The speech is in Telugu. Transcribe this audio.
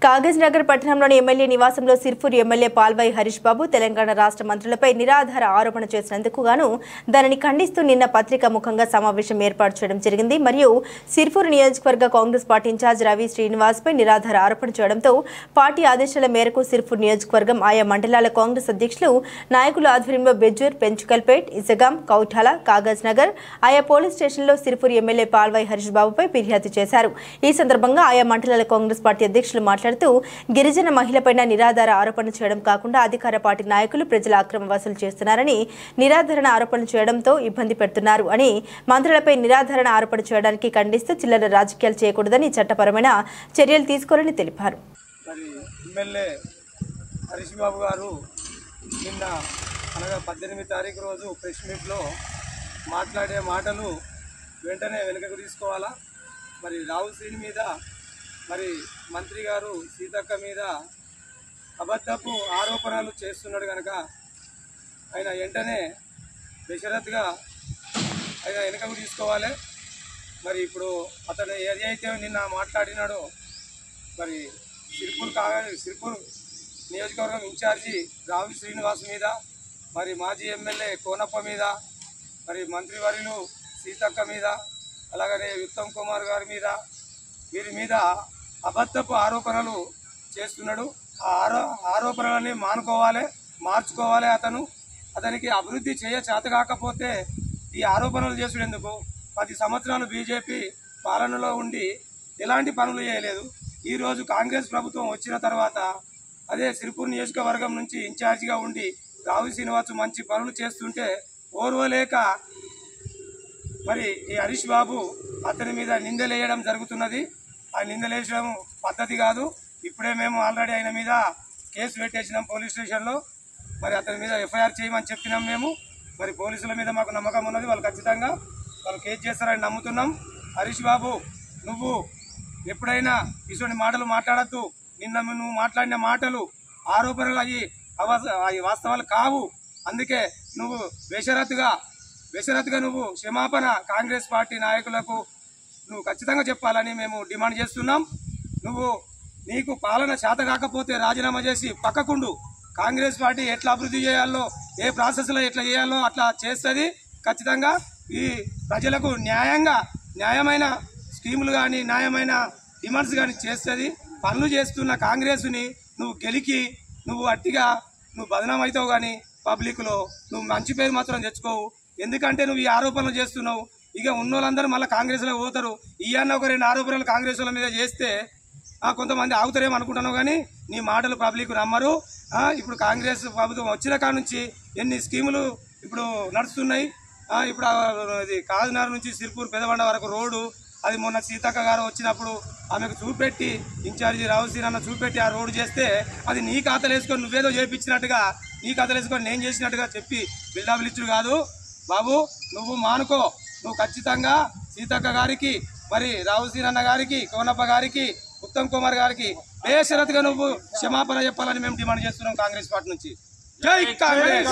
కాగజ్ నగర్ పట్టణంలోని ఎమ్మెల్యే నివాసంలో సిర్పూర్ ఎమ్మెల్యే పాల్వాయి హరీష్ బాబు తెలంగాణ రాష్ట్ర మంత్రులపై నిరాధార ఆరోపణ చేసినందుకు గాను దానిని ఖండిస్తూ నిన్న పత్రికా ముఖంగా సమావేశం ఏర్పాటు చేయడం జరిగింది. మరియు సిర్పూర్ నియోజకవర్గ కాంగ్రెస్ పార్టీ ఇన్ఛార్జ్ రవి శ్రీనివాస్ పై నిరాధార ఆరోపణ చేయడంతో పార్టీ ఆదేశాల మేరకు సిర్పూర్ నియోజకవర్గం ఆయా మండలాల కాంగ్రెస్ అధ్యక్షులు నాయకుల ఆధ్వర్యంలో బెజ్జూర్, పెంచుకల్పేట్, ఇసగాం, కౌఠాల, కాగజ్ నగర్ ఆయా పోలీస్ స్టేషన్లో సిర్పూర్ ఎమ్మెల్యే పాల్వాయి హరీష్ బాబుపై ఫిర్యాదు చేశారు. ఈ సందర్భంగా ఆయా మండలాల కాంగ్రెస్ పార్టీ అధ్యక్షులు మాట్లాడుతూ గిరిజన మహిళపై నిరాధార ఆరోపణ చేయడం కాకుండా అధికార పార్టీ నాయకులు ప్రజల అక్రమ వసూలు చేస్తున్నారని, నిరాధారణ ఆరోపణ చేయడంతో ఇబ్బంది పెడుతున్నారు అని, మంత్రులపై నిరాధారణ ఆరోపణ చేయడానికి ఖండిస్తూ చిల్లర రాజకీయాలు చేయకూడదని, చట్టపరమైన చర్యలు తీసుకోవాలని తెలిపారు. ఎమ్మెల్యే హరీష్ బాబు గారు నిన్న అనగా 18 తారీఖు రోజు ప్రెస్ మీట్లో మాట్లాడే మాటలు వెంటనే వెనుకకు తీసుకోవాలా. మరి రాహుల్ శ్రీని మీద, మరి మంత్రి గారు సీతక్క మీద అబద్ధపు ఆరోపణలు చేస్తున్నాడు కనుక ఆయన వెంటనే బేషరత్గా ఆయన వెనుకకు తీసుకోవాలి. మరి ఇప్పుడు అతను ఏదైతే నిన్న మాట్లాడినాడో మరి సిర్పూర్ నియోజకవర్గం ఇన్ఛార్జి రావి శ్రీనివాస్ మీద, మరి మాజీ ఎమ్మెల్యే కోనప్ప మీద, మరి మంత్రివర్యులు సీతక్క మీద, అలాగనే ఉత్తమ్ కుమార్ గారి మీద, వీరి మీద అబద్ధపు ఆరోపణలు చేస్తున్నాడు. ఆ ఆరోపణలని మార్చుకోవాలి. అతనికి అభివృద్ధి చేత కాకపోతే ఈ ఆరోపణలు చేసుడు ఎందుకు? 10 సంవత్సరాలు బీజేపీ పాలనలో ఉండి ఎలాంటి పనులు చేయలేదు. ఈరోజు కాంగ్రెస్ ప్రభుత్వం వచ్చిన తర్వాత అదే సిర్పూర్ నియోజకవర్గం నుంచి ఇన్ఛార్జిగా ఉండి రావి శ్రీనివాస్ మంచి పనులు చేస్తుంటే ఓర్వలేక మరి ఈ హరీష్ బాబు అతని మీద నిందలేయడం జరుగుతున్నది. ఆ నిందలేసడం పద్ధతి కాదు. ఇప్పుడే మేము ఆల్రెడీ ఆయన మీద కేసు పెట్టేసినాం పోలీస్ స్టేషన్లో. మరి అతని మీద ఎఫ్ఐఆర్ చేయమని చెప్పినాం మేము. మరి పోలీసుల మీద మాకు నమ్మకం ఉన్నది, వాళ్ళు ఖచ్చితంగా వాళ్ళు కేసు చేస్తారని నమ్ముతున్నాం. హరీష్ బాబు, నువ్వు ఎప్పుడైనా ఇటువంటి మాటలు మాట్లాడద్దు. నిన్న నువ్వు మాట్లాడిన మాటలు ఆరోపణలు అవి వాస్తవాలు కావు. అందుకే నువ్వు బేషరత్గా నువ్వు క్షమాపణ కాంగ్రెస్ పార్టీ నాయకులకు నువ్వు ఖచ్చితంగా చెప్పాలని మేము డిమాండ్ చేస్తున్నాం. నీకు పాలన చేత కాకపోతే రాజీనామా చేసి పక్కకుండు. కాంగ్రెస్ పార్టీ ఎట్లా అభివృద్ధి చేయాలో, ఏ ప్రాసెస్లో ఎట్లా చేయాలో అట్లా చేస్తుంది. ఖచ్చితంగా ఈ ప్రజలకు న్యాయమైన స్కీములు కానీ, న్యాయమైన డిమాండ్స్ కానీ చేస్తుంది. పనులు చేస్తున్న కాంగ్రెస్ని నువ్వు గెలికి నువ్వు అట్టిగా బదనాం అవుతావు, కానీ పబ్లిక్లో నువ్వు మంచి పేరు మాత్రం తెచ్చుకోవు. ఎందుకంటే నువ్వు ఈ ఆరోపణలు చేస్తున్నావు. ఇక ఉన్నోళ్ళందరూ మళ్ళీ కాంగ్రెస్లో పోతారు. ఈయన్న ఒక 2 ఆరోపణలు కాంగ్రెస్ వాళ్ళ మీద చేస్తే కొంతమంది ఆగుతారేమో అనుకుంటున్నావు, కానీ నీ మాటలు పబ్లిక్ నమ్మరు. ఇప్పుడు కాంగ్రెస్ ప్రభుత్వం వచ్చిన కాడ నుంచి ఎన్ని స్కీములు ఇప్పుడు నడుస్తున్నాయి. ఇప్పుడు అది కాకినాడ నుంచి సిర్పూర్ పెదబండ వరకు రోడ్డు, అది మొన్న సీతక్క గారు వచ్చినప్పుడు ఆమెకు చూపెట్టి, ఇన్ఛార్జి రావుసీన్ అన్న చూపెట్టి ఆ రోడ్డు చేస్తే అది నీ ఖాతాలు వేసుకొని నువ్వేదో చేయించినట్టుగా, నీ ఖాతాలు వేసుకొని నేను చేసినట్టుగా చెప్పి బిల్డప్లు ఇచ్చుడు కాదు బాబు. నువ్వు మానుకో. నువ్వు ఖచ్చితంగా సీతక్క గారికి, మరి రావుసీన్ అన్న గారికి, కోనప్ప గారికి, ఉత్తమ్ కుమార్ గారికి బేషరత్గా నువ్వు క్షమాపణ చెప్పాలని మేము డిమాండ్ చేస్తున్నాం కాంగ్రెస్ పార్టీ నుంచి. జై కాంగ్రెస్.